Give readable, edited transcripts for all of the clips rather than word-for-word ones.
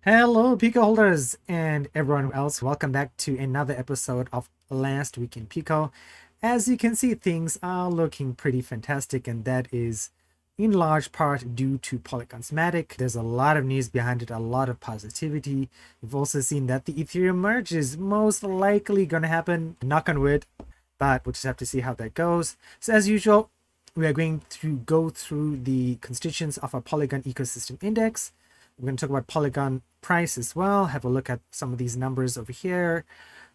Hello, PECO holders and everyone else. Welcome back to another episode of Last Week in PECO. As you can see, things are looking pretty fantastic, and that is in large part due to Polygon's Matic. There's a lot of news behind it, a lot of positivity. We've also seen that the Ethereum merge is most likely going to happen, knock on wood, but we'll just have to see how that goes. So as usual, we are going to go through the constituents of our Polygon Ecosystem Index. We're going to talk about Polygon price as well, have a look at some of these numbers over here.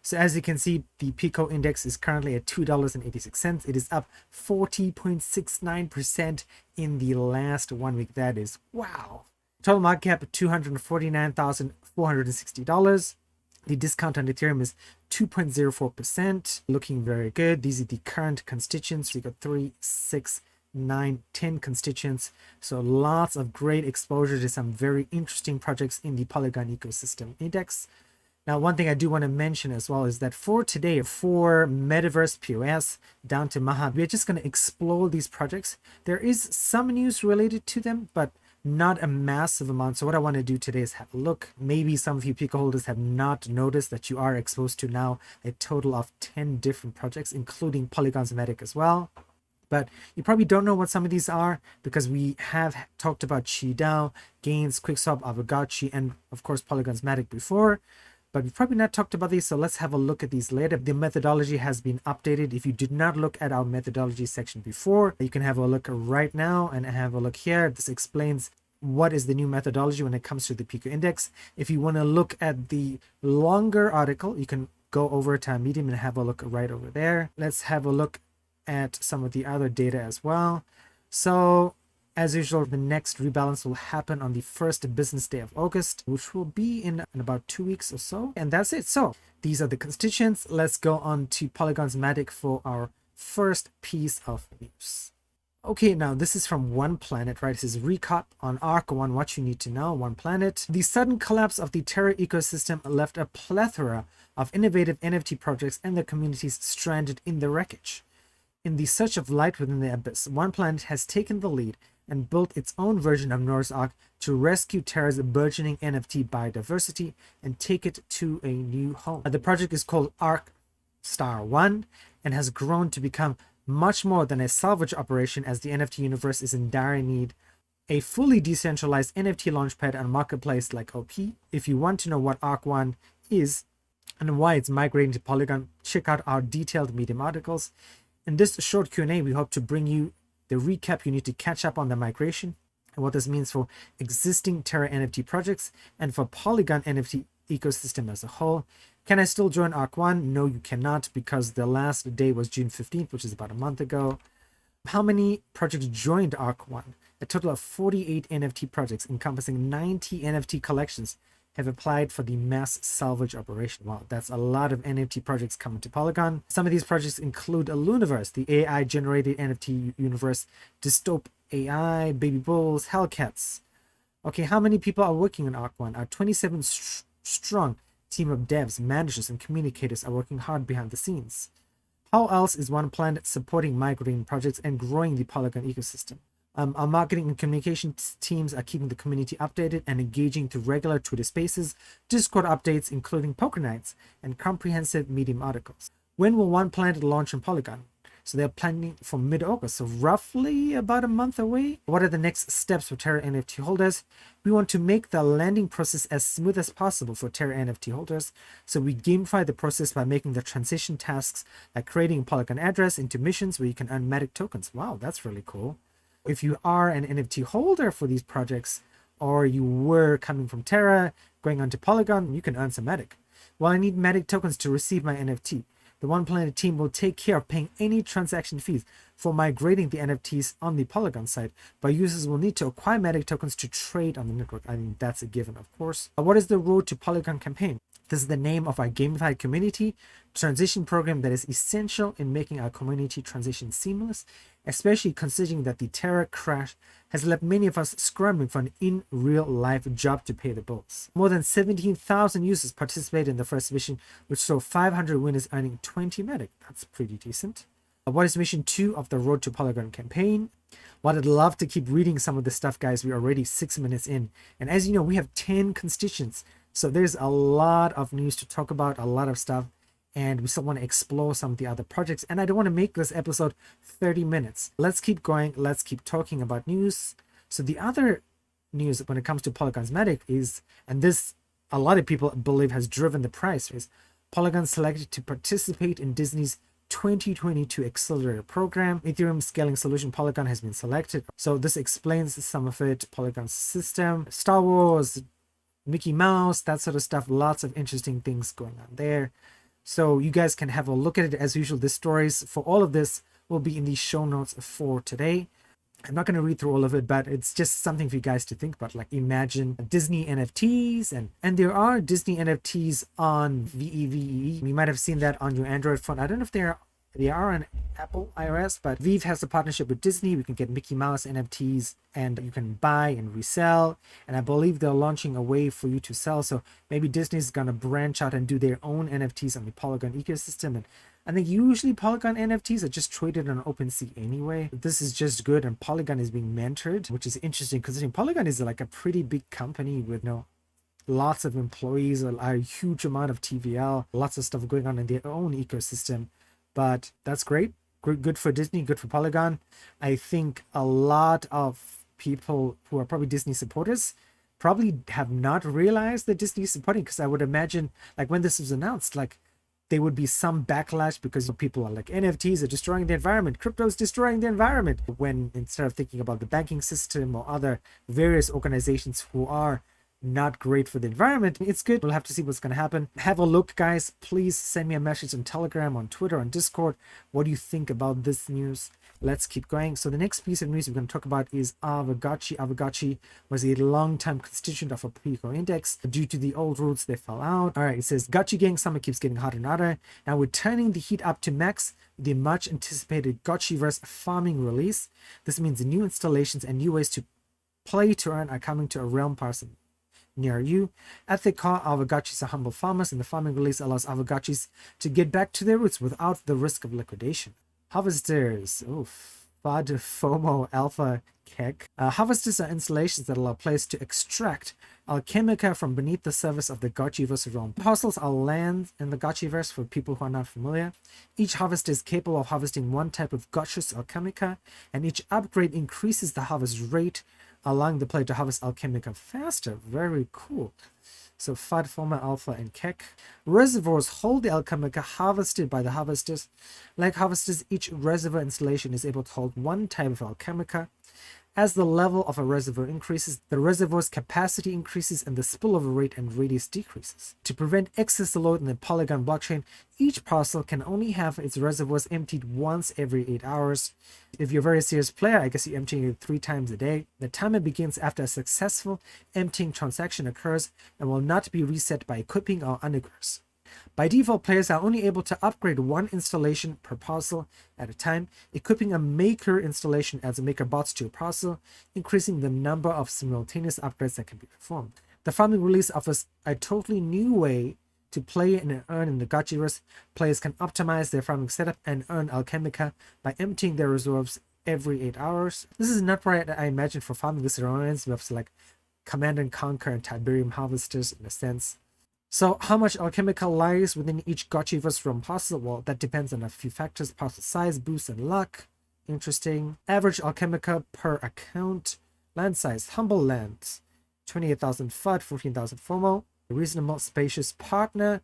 So as you can see, the PECO index is currently at $2.86. It is up 40.69% in the last 1 week. That is wow. Total market cap $249,460. The discount on Ethereum is 2.04%, looking very good. These are the current constituents. We got 3, 6, 9, 10 constituents, so lots of great exposure to some very interesting projects in the Polygon Ecosystem Index. Now, one thing I do want to mention as well is that for today, for Metaverse POS down to Maha, we're just going to explore these projects. There is some news related to them, but not a massive amount. So what I want to do today is have a look. Maybe some of you PECO holders have not noticed that you are exposed to now a total of 10 different projects, including Polygon's Matic as well. But you probably don't know what some of these are because we have talked about Maha DAO, Gains, Quickswap, Aavegotchi, and of course Polygon's Matic before. But we've probably not talked about these, so let's have a look at these later. The methodology has been updated. If you did not look at our methodology section before, you can have a look right now and have a look here. This explains what is the new methodology when it comes to the PECO index. If you want to look at the longer article, you can go over to our Medium and have a look right over there. Let's have a look at some of the other data as well. So as usual, the next rebalance will happen on the first business day of August, which will be in about 2 weeks or so. And that's it. So these are the constituents. Let's go on to Polygon's Matic for our first piece of news. Okay, now this is from One Planet, right? This is recap on Arc 1, what you need to know, One Planet. The sudden collapse of the Terra ecosystem left a plethora of innovative NFT projects and their communities stranded in the wreckage. In the search of light within the abyss, One Planet has taken the lead and built its own version of Noah's Ark to rescue Terra's burgeoning NFT biodiversity and take it to a new home. The project is called Arc Star 1 and has grown to become much more than a salvage operation, as the NFT universe is in dire need a fully decentralized NFT launchpad and marketplace like OP. If you want to know what Arc 1 is and why it's migrating to Polygon, check out our detailed Medium articles. In this short Q&A, we hope to bring you the recap you need to catch up on the migration and what this means for existing Terra NFT projects and for Polygon NFT ecosystem as a whole. Can I still join Arc 1? No, you cannot, because the last day was June 15th, which is about a month ago. How many projects joined Arc 1? A total of 48 NFT projects encompassing 90 NFT collections have applied for the mass salvage operation. Wow, that's a lot of NFT projects coming to Polygon. Some of these projects include Luniverse, the AI-generated NFT universe, Dystope AI, Baby Bulls, Hellcats. Okay, how many people are working on Arc 1? Our 27 strong team of devs, managers, and communicators are working hard behind the scenes. How else is One Planet supporting migrating projects and growing the Polygon ecosystem? Our marketing and communication teams are keeping the community updated and engaging through regular Twitter spaces, Discord updates, including poker nights, and comprehensive Medium articles. When will One Planet launch on Polygon? So they're planning for mid-August, so roughly about a month away. What are the next steps for Terra NFT holders? We want to make the landing process as smooth as possible for Terra NFT holders, so we gamify the process by making the transition tasks like creating a Polygon address into missions where you can earn Matic tokens. Wow, that's really cool. If you are an NFT holder for these projects, or you were coming from Terra, going on to Polygon, you can earn some Matic. Well, I need Matic tokens to receive my NFT. The One Planet team will take care of paying any transaction fees for migrating the NFTs on the Polygon site, but users will need to acquire Matic tokens to trade on the network. I mean, that's a given, of course. What is the Road to Polygon campaign? This is the name of our gamified community transition program that is essential in making our community transition seamless, especially considering that the Terra crash has left many of us scrambling for an in real life job to pay the bills. More than 17,000 users participated in the first mission, which saw 500 winners earning 20 Matic. That's pretty decent. What is mission 2 of the Road to Polygon campaign? Well, I'd love to keep reading some of this stuff, guys. We're already 6 minutes in. And as you know, we have 10 constituents. So there's a lot of news to talk about, a lot of stuff. And we still want to explore some of the other projects. And I don't want to make this episode 30 minutes. Let's keep going. Let's keep talking about news. So the other news when it comes to Polygon's Matic is, and this a lot of people believe has driven the price, is Polygon selected to participate in Disney's 2022 Accelerator program. Ethereum scaling solution Polygon has been selected. So this explains some of it. Polygon's system, Star Wars, Mickey Mouse, that sort of stuff. Lots of interesting things going on there. So you guys can have a look at it. As usual, the stories for all of this will be in the show notes for today. I'm not going to read through all of it, but it's just something for you guys to think about. Like, imagine Disney NFTs, and there are Disney NFTs on VEVE. You might have seen that on your Android phone. I don't know if they are on Apple iOS, but Vive has a partnership with Disney. We can get Mickey Mouse NFTs and you can buy and resell. And I believe they're launching a way for you to sell. So maybe Disney's going to branch out and do their own NFTs on the Polygon ecosystem. And I think usually Polygon NFTs are just traded on OpenSea anyway. This is just good, and Polygon is being mentored, which is interesting considering Polygon is like a pretty big company with lots of employees, a huge amount of TVL, lots of stuff going on in their own ecosystem. But that's great. Good for Disney, good for Polygon. I think a lot of people who are probably Disney supporters probably have not realized that Disney is supporting, because I would imagine like when this was announced, like there would be some backlash because people are like, NFTs are destroying the environment, crypto is destroying the environment, when instead of thinking about the banking system or other various organizations who are not great for the environment, it's good. We'll have to see what's going to happen. Have a look, guys. Please send me a message on Telegram, on Twitter, on Discord. What do you think about this news? Let's keep going. So the next piece of news we're going to talk about is Aavegotchi. Aavegotchi was a long-time constituent of a PECO Index. Due to the old rules, they fell out. All right, it says Gotchi gang summer keeps getting hotter and hotter. Now we're turning the heat up to max with the much anticipated Gotchiverse farming release. This means new installations and new ways to play to earn are coming to a realm parcel near you. At the core, Aavegotchis are humble farmers, and the farming release allows Aavegotchis to get back to their roots without the risk of liquidation. Harvesters, FUD FOMO Alpha Keck. Harvesters are installations that allow players to extract alchemica from beneath the surface of the Gotchiverse realm. Parcels are lands in the Gotchiverse for people who are not familiar. Each harvester is capable of harvesting one type of Gotchis alchemica, and each upgrade increases the harvest rate, allowing the player to harvest alchemica faster. Very cool. So FUD, FOMO, Alpha, and Keck. Reservoirs hold the alchemica harvested by the harvesters. Like harvesters, each reservoir installation is able to hold one type of alchemica. As the level of a reservoir increases, the reservoir's capacity increases and the spillover rate and radius decreases. To prevent excess load in the Polygon blockchain, each parcel can only have its reservoirs emptied once every 8 hours. If you're a very serious player, I guess you're emptying it 3 times a day. The timer begins after a successful emptying transaction occurs and will not be reset by equipping or unequips. By default, players are only able to upgrade one installation per parcel at a time. Equipping a maker installation adds maker bots to a parcel, increasing the number of simultaneous upgrades that can be performed. The farming release offers a totally new way to play and earn in the Gotchiverse. Players can optimize their farming setup and earn alchemica by emptying their reserves every 8 hours. This is not right, I imagine, for farming the Seronians. We have like Command and Conquer and Tiberium harvesters in a sense. So how much alchemica lies within each Gotchiverse realm parcel? Well, that depends on a few factors: parcel size, boost, and luck. Interesting. Average alchemica per account. Land size, humble lands, 28,000 FUD, 14,000 FOMO. Reasonable, spacious partner.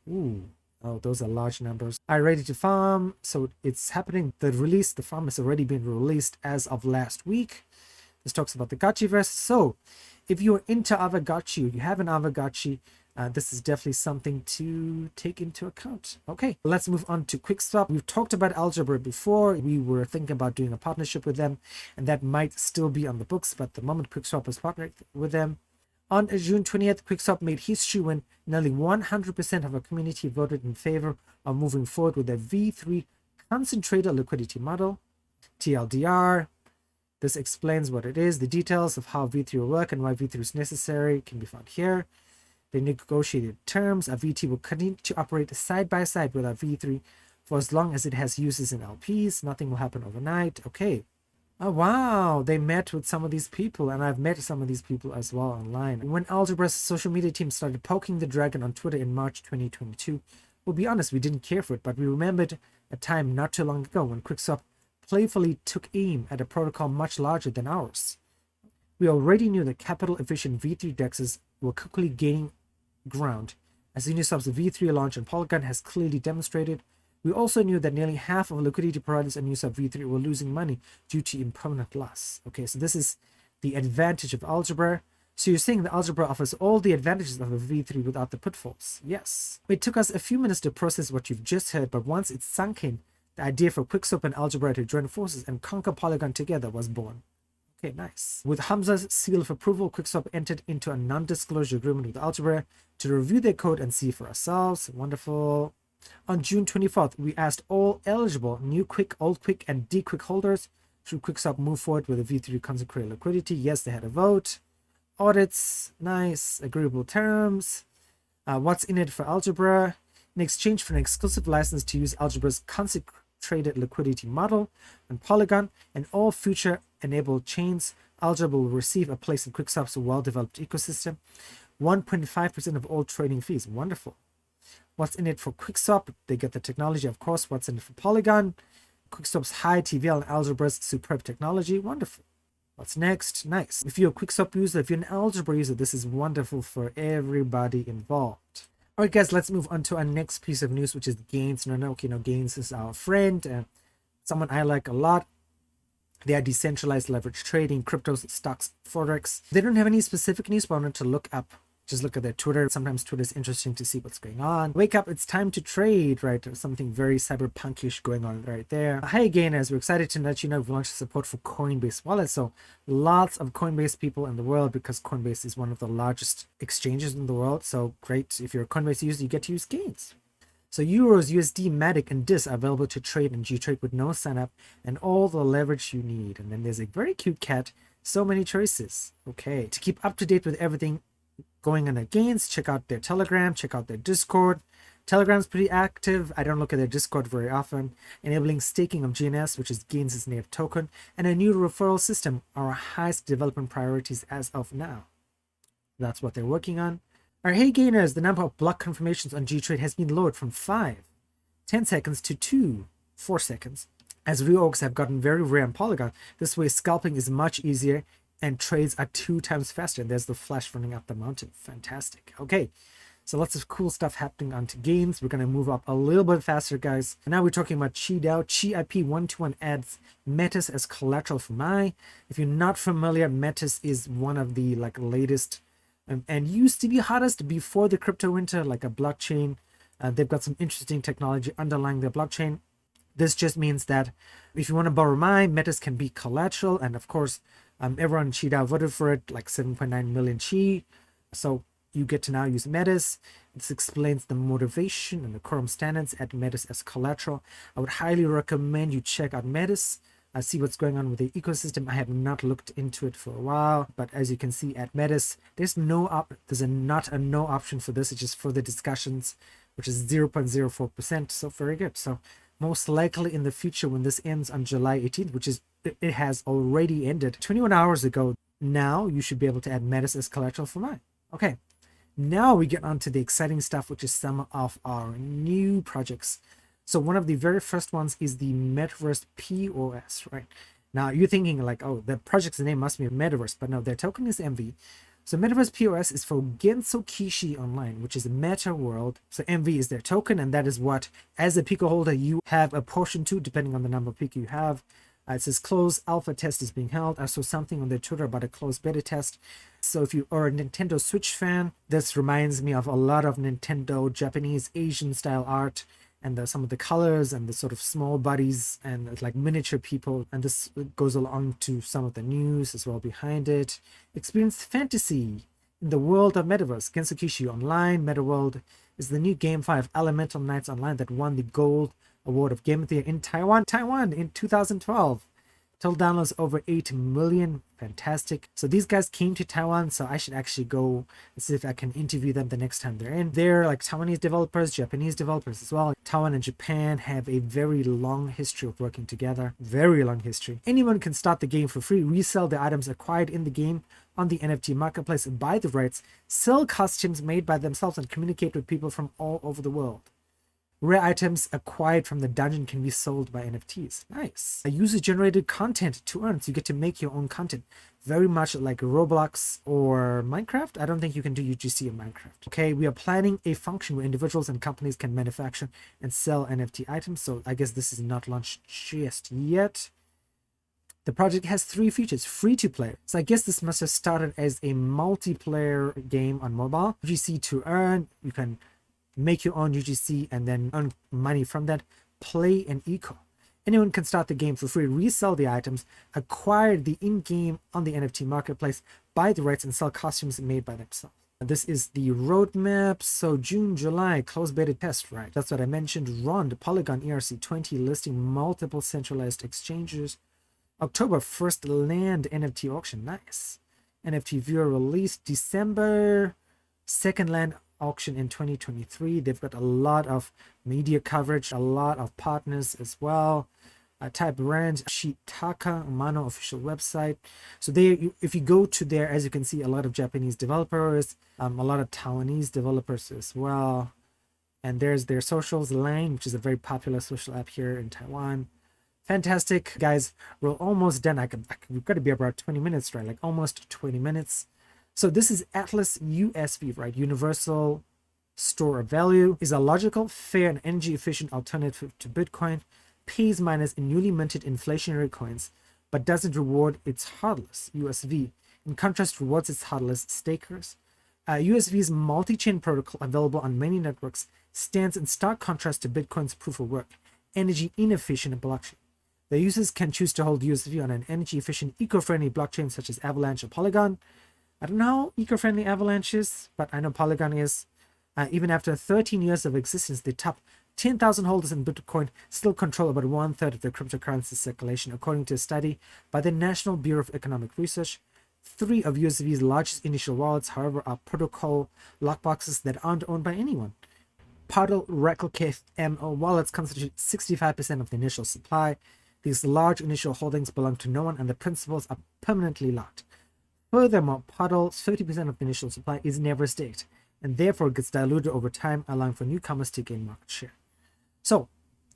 Ooh, oh, those are large numbers. Are ready to farm. So it's happening. The farm has already been released as of last week. This talks about the Gotchiverse. So if you're into Aavegotchi or you have an Aavegotchi, this is definitely something to take into account. Okay, let's move on to Quickswap. We've talked about Algebra before. We were thinking about doing a partnership with them, and that might still be on the books, but the moment Quickswap is partnered with them. On June 20th, Quickswap made history when nearly 100% of our community voted in favor of moving forward with a V3 concentrator liquidity model. TLDR. This explains what it is. The details of how V3 will work and why V3 is necessary can be found here. They negotiated terms. Our VT will continue to operate side by side with our V3 for as long as it has users and LPs. Nothing will happen overnight. Okay. Oh, wow. They met with some of these people, and I've met some of these people as well online. When Algebra's social media team started poking the dragon on Twitter in March 2022, we'll be honest, we didn't care for it, but we remembered a time not too long ago when Quickswap playfully took aim at a protocol much larger than ours. We already knew that capital-efficient V3 dexes were quickly gaining ground, as Uniswap's V3 launch on Polygon has clearly demonstrated. We also knew that nearly half of liquidity providers on Uniswap V3 were losing money due to impermanent loss. Okay, so this is the advantage of Algebra. So you're saying that Algebra offers all the advantages of a V3 without the pitfalls. Yes. It took us a few minutes to process what you've just heard, but once it's sunk in, the idea for Quickswap and Algebra to join forces and conquer Polygon together was born. Okay, nice. With Hamza's seal of approval, Quickswap entered into a non-disclosure agreement with Algebra to review their code and see for ourselves. Wonderful. On June 24th, we asked all eligible new Quick, Old Quick, and D-Quick holders, should Quickswap move forward with a V3 consecrated liquidity? Yes, they had a vote. Audits, nice, agreeable terms. What's in it for Algebra? In exchange for an exclusive license to use Algebra's consecrated liquidity model on Polygon and all future enabled chains, Algebra will receive a place in Quickswap's well-developed ecosystem. 1.5% of all trading fees. Wonderful. What's in it for Quickswap? They get the technology, of course. What's in it for Polygon? Quickswap's high TVL and Algebra's superb technology. Wonderful. What's next? Nice. If you're a Quickswap user, if you're an Algebra user, this is wonderful for everybody involved. All right, guys, let's move on to our next piece of news, which is Gains. Gains is our friend, someone I like a lot. They are decentralized leverage trading, cryptos, stocks, forex. They don't have any specific news, but I wanted to look at their Twitter. Sometimes Twitter is interesting to see what's going on. Wake up, it's time to trade, right? There's something very cyberpunkish going on right there. Hey, gainers, we're excited to let you know we've launched support for Coinbase Wallet. So lots of Coinbase people in the world, because Coinbase is one of the largest exchanges in the world. So great. If you're a Coinbase user, you get to use Gains. So Euros, USD, Matic, and DIS are available to trade in G-Trade with no sign-up and all the leverage you need. And then there's a very cute cat. So many choices. Okay. To keep up to date with everything going on at Gains, check out their Telegram, check out their Discord. Telegram's pretty active. I don't look at their Discord very often. Enabling staking of GNS, which is Gains' native token, and a new referral system are our highest development priorities as of now. That's what they're working on. Our hey gainers, the number of block confirmations on G-Trade has been lowered from 10 seconds to 4 seconds. As reorgs have gotten very rare on Polygon, this way scalping is much easier and trades are 2 times faster. And there's the flash running up the mountain. Fantastic. Okay, so lots of cool stuff happening onto Gains. We're going to move up a little bit faster, guys. And now we're talking about Chi DAO. Chi IP121 adds Metis as collateral for Mai. If you're not familiar, Metis is one of the latest and used to be hottest before the crypto winter, like a blockchain. They've got some interesting technology underlying their blockchain. This just means that if you want to borrow Mai, Metis can be collateral. And of course, everyone in Chi DAO voted for it, like 7.9 million Chi. So you get to now use Metis. This explains the motivation and the quorum standards at Metis as collateral. I would highly recommend you check out Metis. See what's going on with the ecosystem. I have not looked into it for a while, but as you can see at Metis, there's not a no option for this. It's just for the discussions, which is 0.04%. So very good. So most likely in the future, when this ends on July 18th, which is it has already ended 21 hours ago, now you should be able to add Metis as collateral for mine. Okay, now we get on to the exciting stuff, which is some of our new projects. So one of the very first ones is the Metaverse POS, right? Now you're thinking like, oh, the project's name must be Metaverse, but no, their token is MV. So Metaverse POS is for Gensokishi Online, which is a meta world. So MV is their token, and that is what, as a PECO holder, you have a portion to, depending on the number of PECO you have. It says closed alpha test is being held. I saw something on their Twitter about a closed beta test. So if you are a Nintendo Switch fan, this reminds me of a lot of Nintendo Japanese Asian style art, and some of the colors and the sort of small bodies and like miniature people. And this goes along to some of the news as well behind it. Experience fantasy in the world of Metaverse. Gensokishi Online MetaWorld is the new GameFi of Elemental Knights Online that won the Gold Award of Game of the Year in Taiwan in 2012. Total downloads over 8 million. Fantastic. So these guys came to Taiwan, so I should actually go and see if I can interview them the next time they're in. They're like Taiwanese developers, Japanese developers as well. Taiwan and Japan have a very long history of working together. Very long history. Anyone can start the game for free, resell the items acquired in the game on the NFT marketplace, buy the rights, sell costumes made by themselves, and communicate with people from all over the world. Rare items acquired from the dungeon can be sold by NFTs. Nice. A user-generated content to earn, so you get to make your own content. Very much like Roblox or Minecraft. I don't think you can do UGC in Minecraft. Okay, we are planning a function where individuals and companies can manufacture and sell NFT items. So I guess this is not launched just yet. The project has 3 features, free to play. So I guess this must have started as a multiplayer game on mobile. UGC to earn, you can make your own UGC and then earn money from that. Play and eco. Anyone can start the game for free, resell the items, acquire the in-game on the NFT marketplace, buy the rights, and sell costumes made by themselves. This is the roadmap. So June, July, closed beta test, right? That's what I mentioned. ROND, Polygon ERC20, listing multiple centralized exchanges. October, first land NFT auction. Nice. NFT viewer release. December, second land auction in 2023. They've got a lot of media coverage, a lot of partners as well. Type brand Shitaka Mano official website. So they, if you go to there, as you can see, a lot of Japanese developers, a lot of Taiwanese developers as well. And there's their socials, Line, which is a very popular social app here in Taiwan. Fantastic, guys. We're almost done. We've got to be about 20 minutes, right? Like almost 20 minutes. So this is Atlas USV, right? Universal Store of Value. Is a logical, fair, and energy-efficient alternative to Bitcoin. Pays miners in newly minted inflationary coins, but doesn't reward its hodlers, USV. In contrast, rewards its hodlers, stakers. USV's multi-chain protocol, available on many networks, stands in stark contrast to Bitcoin's proof-of-work, energy-inefficient blockchain. The users can choose to hold USV on an energy-efficient, eco-friendly blockchain such as Avalanche or Polygon. I don't know how eco-friendly Avalanche is, but I know Polygon is. Even after 13 years of existence, the top 10,000 holders in Bitcoin still control about 1/3 of the cryptocurrency circulation, according to a study by the National Bureau of Economic Research. 3 of USV's largest initial wallets, however, are protocol lockboxes that aren't owned by anyone. Puddle Replicate MO wallets constitute 65% of the initial supply. These large initial holdings belong to no one, and the principals are permanently locked. Furthermore, Puddle's 50% of the initial supply is never staked, and therefore gets diluted over time, allowing for newcomers to gain market share. So,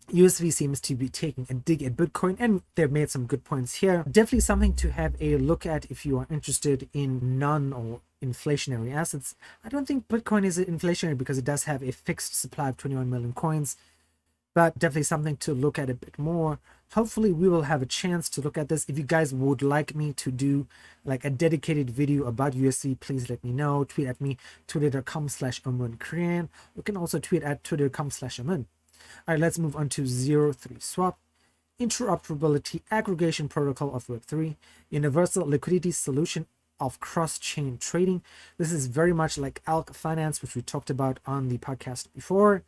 USV seems to be taking a dig at Bitcoin, and they've made some good points here. Definitely something to have a look at if you are interested in non or inflationary assets. I don't think Bitcoin is inflationary because it does have a fixed supply of 21 million coins, but definitely something to look at a bit more. Hopefully we will have a chance to look at this. If you guys would like me to do like a dedicated video about USV, please let me know. Tweet at me, twitter.com/AmunKorean. You can also tweet at twitter.com/Amun. All right, let's move on to 03 Swap. Interoperability aggregation protocol of Web3. Universal liquidity solution of cross-chain trading. This is very much like Alk Finance, which we talked about on the podcast before.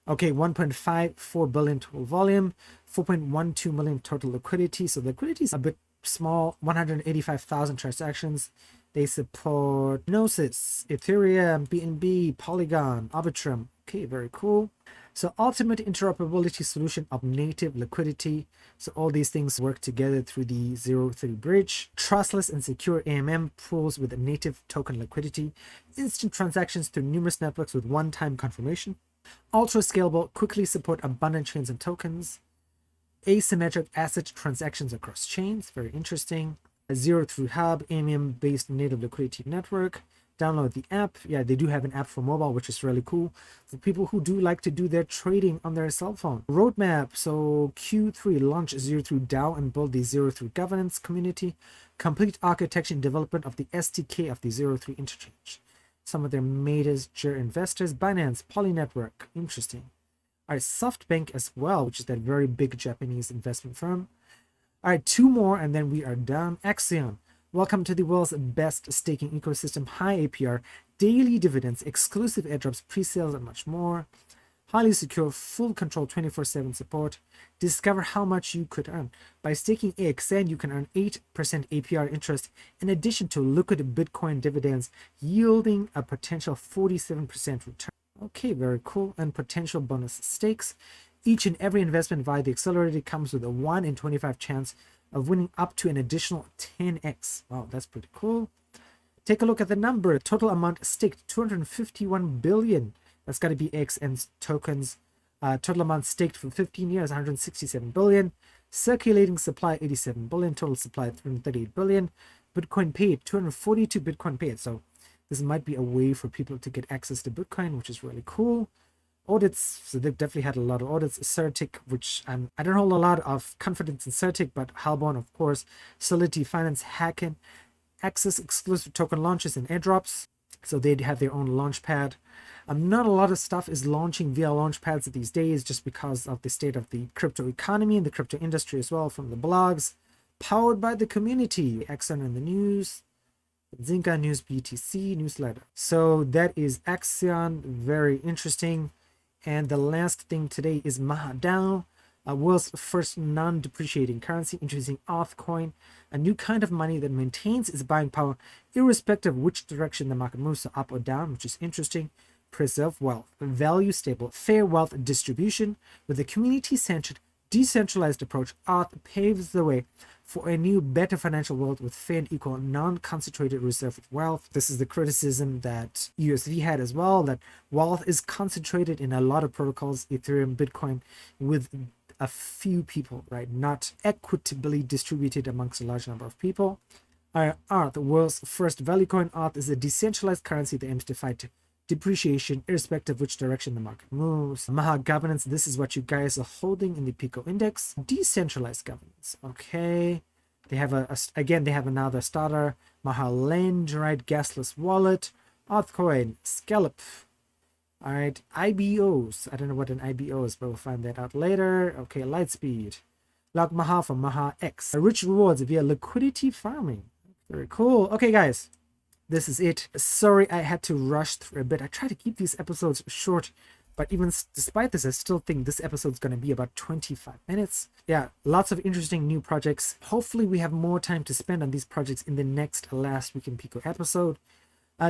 Okay, 1.54 billion total volume, 4.12 million total liquidity. So the liquidity is a bit small, 185,000 transactions. They support Gnosis, Ethereum, BNB, Polygon, Arbitrum. Okay, very cool. So ultimate interoperability solution of native liquidity. So all these things work together through the 03 bridge. Trustless and secure AMM pools with native token liquidity. Instant transactions through numerous networks with one-time confirmation. Ultra scalable, quickly support abundant chains and tokens. Asymmetric asset transactions across chains, very interesting. A 03 hub, AMM based native liquidity network. Download the app. Yeah, they do have an app for mobile, which is really cool for people who do like to do their trading on their cell phone. Roadmap. So Q3 launch 03 DAO and build the 03 governance community. Complete architecture and development of the SDK of the 03 interchange. Some of their major investors, Binance, Poly Network, interesting. All right, SoftBank as well, which is that very big Japanese investment firm. All right, 2 more and then we are done. Axion, welcome to the world's best staking ecosystem, high APR, daily dividends, exclusive airdrops, pre-sales, and much more. highly secure, full control, 24/7 support. Discover how much you could earn. By staking AXN, you can earn 8% APR interest in addition to liquid Bitcoin dividends, yielding a potential 47% return. Okay, very cool. And potential bonus stakes. Each and every investment via the accelerator comes with a 1 in 25 chance of winning up to an additional 10x. Wow, that's pretty cool. Take a look at the number. Total amount staked, 251 billion. That's got to be AXN's tokens. Total amount staked for 15 years, 167 billion. Circulating supply, 87 billion. Total supply, 338 billion. Bitcoin paid, 242 Bitcoin paid. So this might be a way for people to get access to Bitcoin, which is really cool. Audits, so they've definitely had a lot of audits. Certic, which I don't hold a lot of confidence in Certic, but Halborn, of course. Solidity Finance, Hacken, Access exclusive token launches and airdrops. So they'd have their own launchpad. Not a lot of stuff is launching via launchpads these days just because of the state of the crypto economy and the crypto industry as well from the blogs. Powered by the community, Axion and the News, Zinca News BTC newsletter. So that is Axion, very interesting. And the last thing today is Maha DAO, world's first non-depreciating currency, introducing Authcoin, a new kind of money that maintains its buying power irrespective of which direction the market moves, so up or down, which is interesting. Preserve wealth, value stable, fair wealth distribution with a community-centered, decentralized approach. Auth paves the way for a new, better financial world with fair and equal, non-concentrated reserve of wealth. This is the criticism that USV had as well, that wealth is concentrated in a lot of protocols, Ethereum, Bitcoin, with a few people, right? Not equitably distributed amongst a large number of people. Auth, the world's first value coin. Auth is a decentralized currency that aims to fight depreciation irrespective of which direction the market moves. Maha governance, this is what you guys are holding in the PECO Index. Decentralized governance, okay. They have they have another starter. Maha Lend, right? Gasless wallet. Authcoin, Scallop. All right, IBOs. I don't know what an IBO is, but we'll find that out later. Okay, Lightspeed. Log Maha from Maha X. Rich rewards via liquidity farming. Very cool. Okay, guys. This is it. Sorry I had to rush through a bit. I try to keep these episodes short, but even despite this, I still think this episode is going to be about 25 minutes. Yeah, lots of interesting new projects. Hopefully we have more time to spend on these projects in the next Last Week in PECO episode.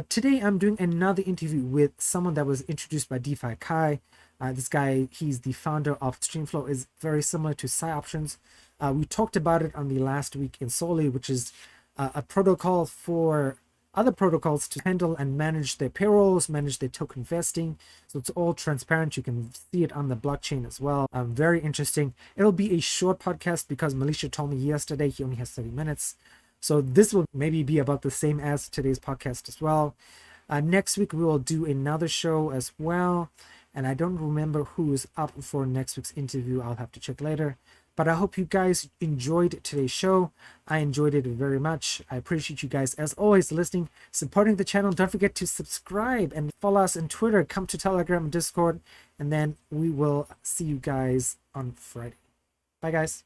Today I'm doing another interview with someone that was introduced by DeFi Kai. This guy, he's the founder of Streamflow, is very similar to Psi Options. We talked about it on the Last Week in Soli, which is a protocol for other protocols to handle and manage their payrolls, manage their token vesting. So it's all transparent. You can see it on the blockchain as well. Very interesting. It'll be a short podcast because Malaysia told me yesterday he only has 30 minutes. So this will maybe be about the same as today's podcast as well. Next week, we will do another show as well. And I don't remember who is up for next week's interview. I'll have to check later. But I hope you guys enjoyed today's show. I enjoyed it very much. I appreciate you guys, as always, listening, supporting the channel. Don't forget to subscribe and follow us on Twitter. Come to Telegram and Discord. And then we will see you guys on Friday. Bye, guys.